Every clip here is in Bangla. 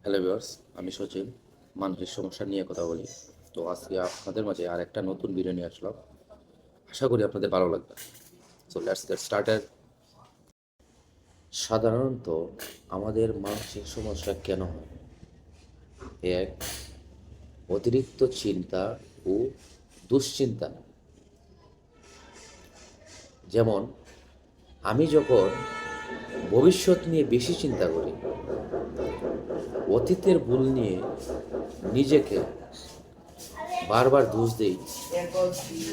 হ্যালো ভিউয়ার্স, আমি সচিন। মানসিক সমস্যা নিয়ে কথা বলি। তো আজকে আপনাদের মাঝে আর একটা নতুন ভিডিও নিয়ে আসলাম। আশা করি আপনাদের ভালো লাগবে। So let's get started. সাধারণত আমাদের মানসিক সমস্যা কেন হয়? এক, অতিরিক্ত চিন্তা ও দুশ্চিন্তা। যেমন আমি যখন ভবিষ্যৎ নিয়ে বেশি চিন্তা করি, অতীতের ভুল নিয়ে নিজেকে বারবার দোষ দিই,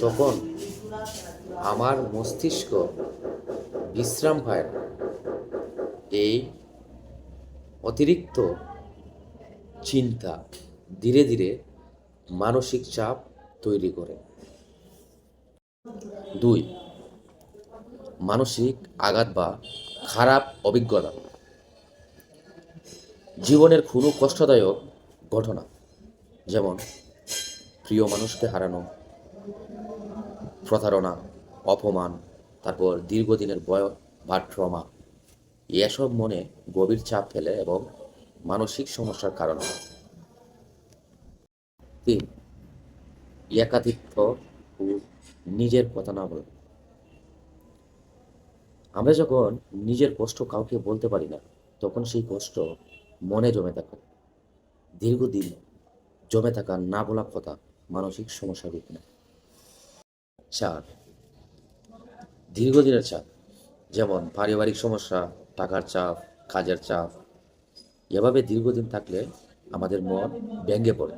তখন আমার মস্তিষ্ক বিশ্রাম পায় না। এই অতিরিক্ত চিন্তা ধীরে ধীরে মানসিক চাপ তৈরি করে। দুই, মানসিক আঘাত বা খারাপ অভিজ্ঞতা। জীবনের কোনো কষ্টদায়ক ঘটনা, যেমন প্রিয় মানুষকে হারানো, প্রতারণা, অপমান, তারপর দীর্ঘদিনের ভয় বা ট্রমা, এসব মনে গভীর চাপ ফেলে এবং মানসিক সমস্যার কারণ হয়। তিন, একাকিত্ব ও নিজের কথা না বলা। আমরা যখন নিজের কষ্ট কাউকে বলতে পারি না, তখন সেই কষ্ট মনে জমে থাকে। দীর্ঘদিন জমে থাকা না বলা কথা মানসিক সমস্যার রূপ নেয়। চার, দীর্ঘদিনের চাপ, যেমন পারিবারিক সমস্যা, টাকার চাপ, কাজের চাপ। এভাবে দীর্ঘদিন থাকলে আমাদের মন ভেঙে পড়ে।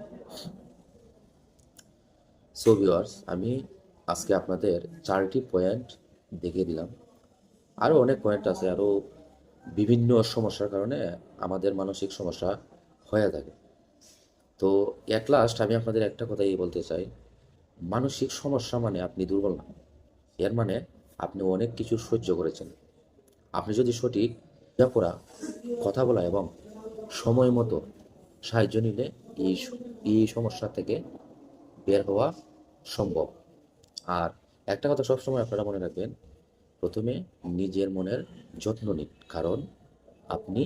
সো ভিউয়ার্স, আমি আজকে আপনাদের 4টি পয়েন্ট দেখিয়ে দিলাম। আরও অনেক পয়েন্ট আছে, আরও বিভিন্ন সমস্যার কারণে আমাদের মানসিক সমস্যা হয়ে থাকে। তো এট লাস্ট আমি আপনাদের একটা কথাই বলতে চাই, মানসিক সমস্যা মানে আপনি দুর্বল না। এর মানে আপনি অনেক কিছু সহ্য করেছেন। আপনি যদি সঠিক করা, কথা বলা এবং সময় মতো সাহায্য নিলে এই এই সমস্যা থেকে বের হওয়া সম্ভব। আর একটা কথা সবসময় আপনারা মনে রাখবেন, প্রথমে নিজের মনের যত্ন নিন, কারণ আপনি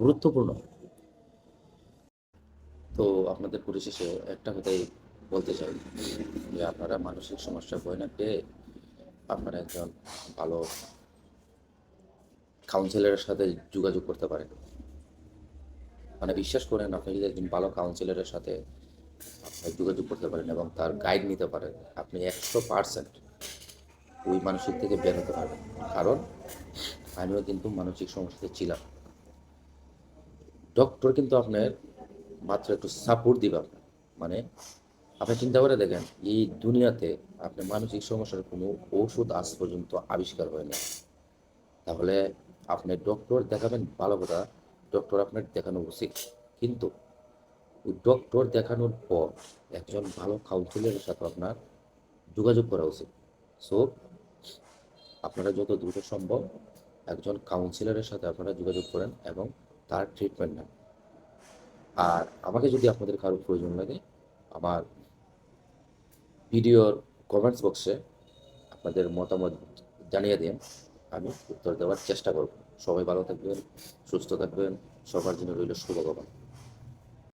গুরুত্বপূর্ণ। তো আপনাদের পরিশেষে একটা কথাই বলতে চাই যে আপনারা মানসিক সমস্যা ভয় না পেয়ে আপনারা একজন ভালো কাউন্সিলরের সাথে যোগাযোগ করতে পারেন। মানে বিশ্বাস করেন, আপনি যদি একজন ভালো কাউন্সিলরের সাথে আপনি যোগাযোগ করতে পারেন এবং তার গাইড নিতে পারেন, আপনি 100% ওই মানসিক থেকে বের হতে পারবেন। কারণ আমিও কিন্তু মানসিক সমস্যাতে ছিলাম। ডক্টর কিন্তু আপনার মাত্র একটু সাপোর্ট দিবে আপনার। মানে আপনি চিন্তা করে দেখেন, এই দুনিয়াতে আপনার মানসিক সমস্যার কোনো ওষুধ আজ পর্যন্ত আবিষ্কার হয়নি। তাহলে আপনি ডক্টর দেখাবেন ভালো কথা, ডক্টর আপনার দেখানো উচিত। কিন্তু ওই ডক্টর দেখানোর পর একজন ভালো কাউন্সিলরের সাথে আপনার যোগাযোগ করা উচিত। সো আপনারা যত দ্রুত সম্ভব একজন কাউন্সিলরের সাথে আপনারা যোগাযোগ করেন এবং তার ট্রিটমেন্ট নেন। আর আমাকে যদি আপনাদের কারো প্রয়োজন লাগে, আমার ভিডিওর কমেন্টস বক্সে আপনাদের মতামত জানিয়ে দিন, আমি উত্তর দেওয়ার চেষ্টা করব। সবাই ভালো থাকবেন, সুস্থ থাকবেন, সবার জন্য রইল শুভকামনা।